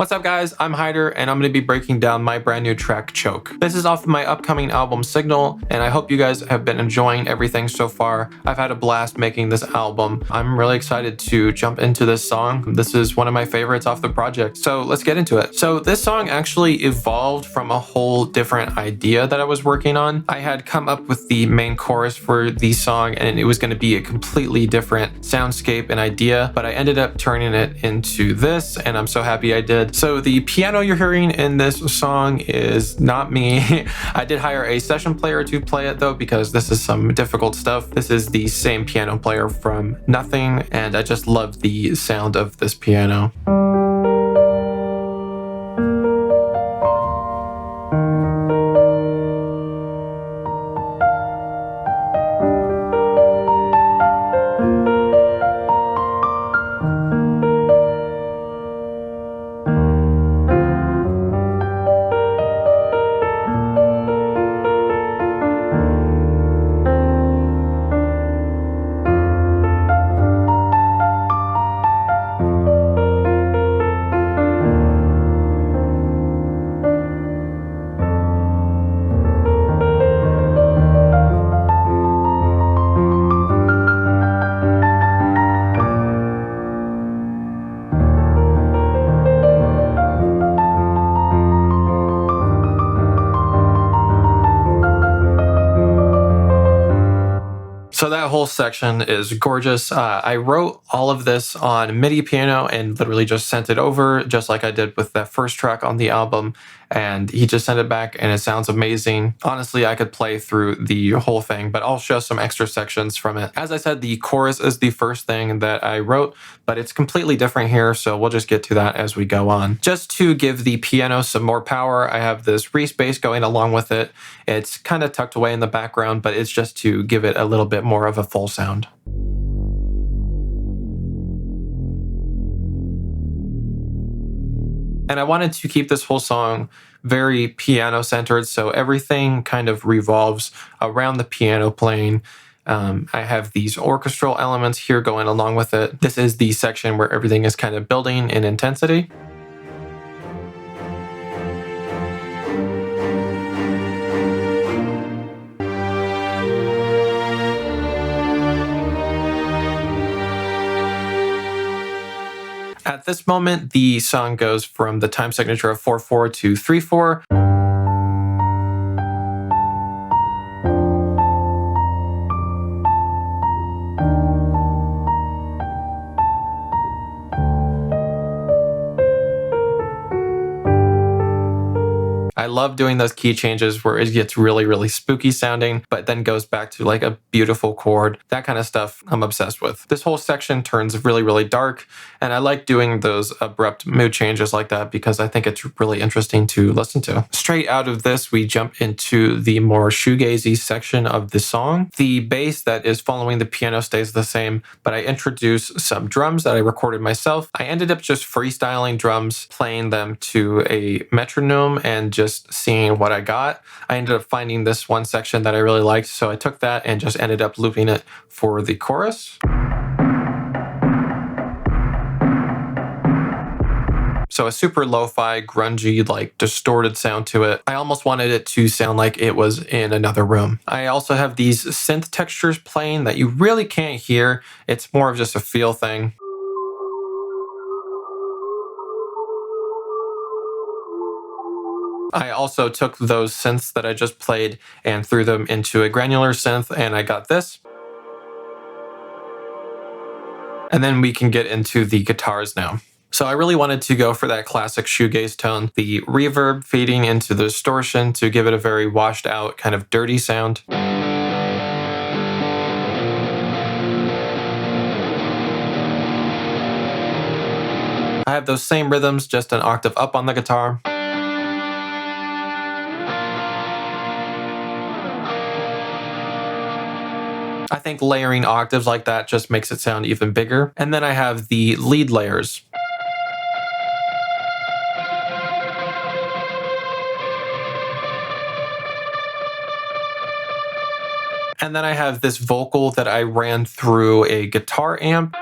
What's up guys, I'm Hyder and I'm going to be breaking down my brand new track, Choke. This is off of my upcoming album, Signal, and I hope you guys have been enjoying everything so far. I've had a blast making this album. I'm really excited to jump into this song. This is one of my favorites off the project, so let's get into it. So this song actually evolved from a whole different idea that I was working on. I had come up with the main chorus for the song and it was going to be a completely different soundscape and idea, but I ended up turning it into this and I'm so happy I did. So the piano you're hearing in this song is not me. I did hire a session player to play it though, because this is some difficult stuff. This is the same piano player from Nothing, and I just love the sound of this piano. So that whole section is gorgeous. I wrote all of this on MIDI piano and literally just sent it over, just like I did with that first track on the album. And he just sent it back and it sounds amazing. Honestly, I could play through the whole thing, but I'll show some extra sections from it. As I said, the chorus is the first thing that I wrote, but it's completely different here, so we'll just get to that as we go on. Just to give the piano some more power, I have this Reese bass going along with it. It's kind of tucked away in the background, but it's just to give it a little bit more of a full sound. And I wanted to keep this whole song very piano-centered, so everything kind of revolves around the piano playing. I have these orchestral elements here going along with it. This is the section where everything is kind of building in intensity. At this moment, the song goes from the time signature of 4/4 to 3/4. I love doing those key changes where it gets really, really spooky sounding, but then goes back to like a beautiful chord. That kind of stuff I'm obsessed with. This whole section turns really, really dark, and I like doing those abrupt mood changes like that because I think it's really interesting to listen to. Straight out of this, we jump into the more shoegazy section of the song. The bass that is following the piano stays the same, but I introduce some drums that I recorded myself. I ended up just freestyling drums, playing them to a metronome and just seeing what I got. I ended up finding this one section that I really liked, so I took that and just ended up looping it for the chorus. So a super lo-fi, grungy, like distorted sound to it. I almost wanted it to sound like it was in another room. I also have these synth textures playing that you really can't hear. It's more of just a feel thing. I also took those synths that I just played and threw them into a granular synth, and I got this. And then we can get into the guitars now. So I really wanted to go for that classic shoegaze tone, the reverb fading into the distortion to give it a very washed out, kind of dirty sound. I have those same rhythms, just an octave up on the guitar. I think layering octaves like that just makes it sound even bigger. And then I have the lead layers. And then I have this vocal that I ran through a guitar amp.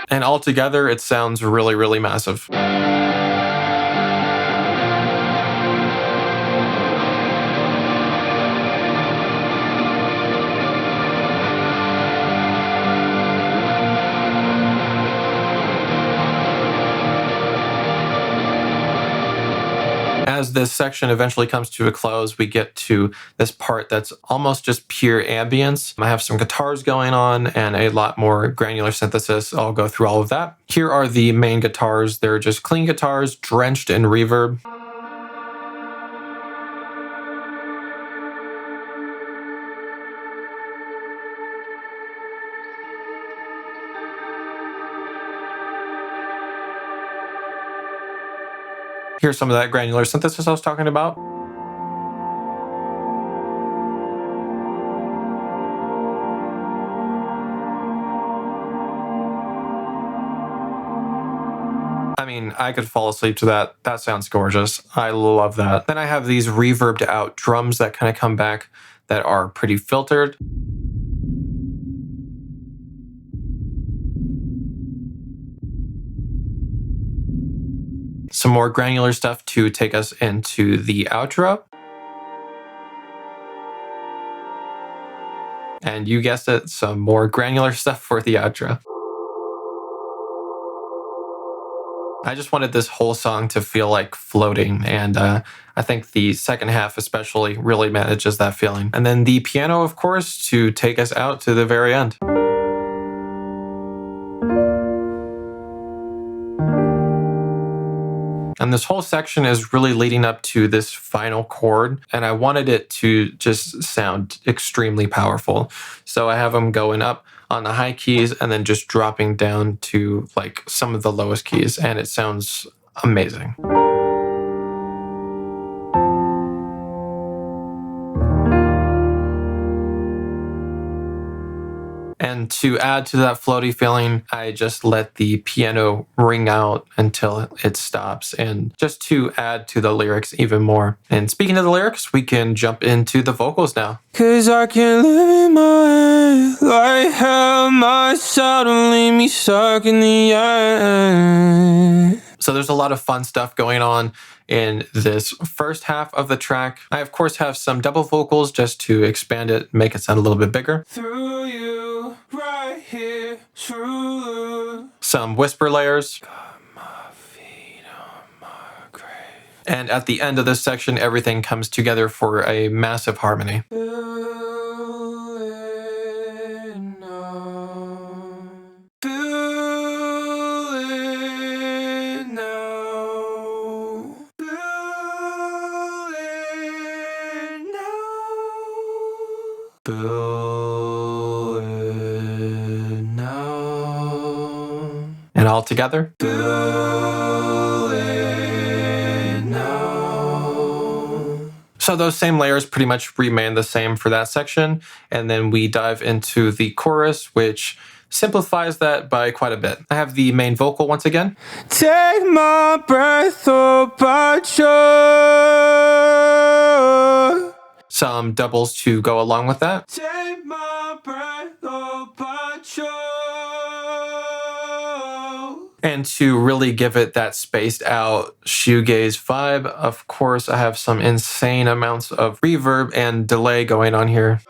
And altogether, it sounds really, really massive. As this section eventually comes to a close, we get to this part that's almost just pure ambience. I have some guitars going on and a lot more granular synthesis. I'll go through all of that. Here are the main guitars. They're just clean guitars drenched in reverb. Here's some of that granular synthesis I was talking about. I mean, I could fall asleep to that. That sounds gorgeous. I love that. Then I have these reverbed out drums that kind of come back that are pretty filtered. Some more granular stuff to take us into the outro. And you guessed it, some more granular stuff for the outro. I just wanted this whole song to feel like floating, and I think the second half especially really manages that feeling. And then the piano, of course, to take us out to the very end. And this whole section is really leading up to this final chord, and I wanted it to just sound extremely powerful. So I have them going up on the high keys and then just dropping down to like some of the lowest keys, and it sounds amazing. And to add to that floaty feeling, I just let the piano ring out until it stops, and just to add to the lyrics even more. And speaking of the lyrics, we can jump into the vocals now. 'Cause I can't live in my head like hell, my sound will leave me stuck in the end. So there's a lot of fun stuff going on in this first half of the track. I, of course, have some double vocals just to expand it, make it sound a little bit bigger. Through you, right here, true. Some whisper layers. Got my feet on my grave. And at the end of this section, everything comes together for a massive harmony. And all together. So those same layers pretty much remain the same for that section. And then we dive into the chorus, which simplifies that by quite a bit. I have the main vocal once again. Take my breath, oh, but you. Some doubles to go along with that. Take my breath, oh, but you. And to really give it that spaced out shoegaze vibe, of course, I have some insane amounts of reverb and delay going on here.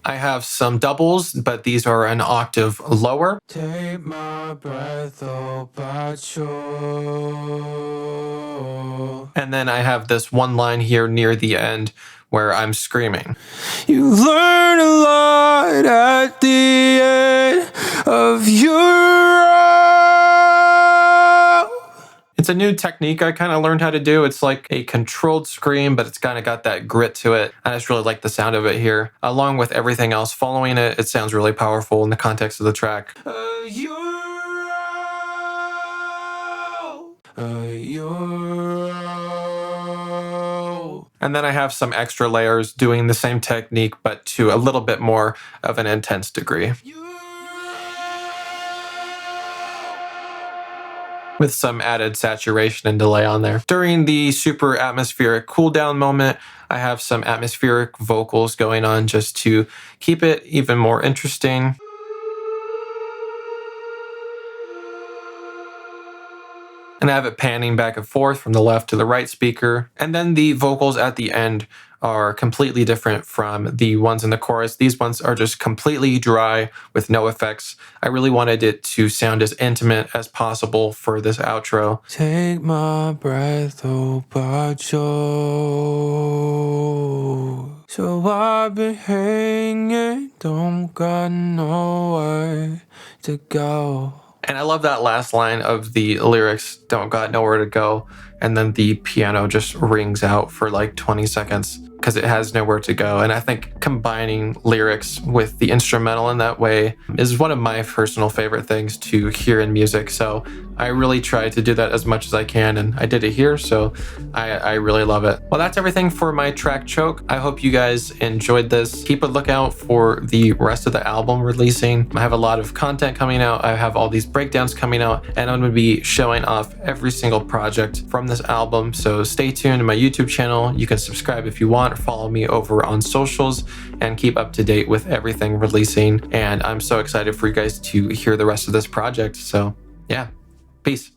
I have some doubles, but these are an octave lower. Take my breath, oh, but you. And then I have this one line here near the end where I'm screaming. You learn a lot at the end of your road. It's a new technique I kind of learned how to do. It's like a controlled scream, but it's kind of got that grit to it. I just really like the sound of it here. Along with everything else following it, it sounds really powerful in the context of the track. And then I have some extra layers doing the same technique, but to a little bit more of an intense degree. with some added saturation and delay on there. During the super atmospheric cool down moment, I have some atmospheric vocals going on just to keep it even more interesting. And I have it panning back and forth from the left to the right speaker. And then the vocals at the end are completely different from the ones in the chorus. These ones are just completely dry with no effects. I really wanted it to sound as intimate as possible for this outro. Take my breath, oh, but you. So I've been hanging, don't got nowhere to go. And I love that last line of the lyrics, don't got nowhere to go. And then the piano just rings out for like 20 seconds because it has nowhere to go. And I think combining lyrics with the instrumental in that way is one of my personal favorite things to hear in music. So I really try to do that as much as I can, and I did it here, so I really love it. Well, that's everything for my track Choke. I hope you guys enjoyed this. Keep a lookout for the rest of the album releasing. I have a lot of content coming out. I have all these breakdowns coming out, and I'm going to be showing off every single project from this album. So stay tuned to my YouTube channel. You can subscribe if you want, or follow me over on socials and keep up to date with everything releasing. And I'm so excited for you guys to hear the rest of this project. So yeah, peace.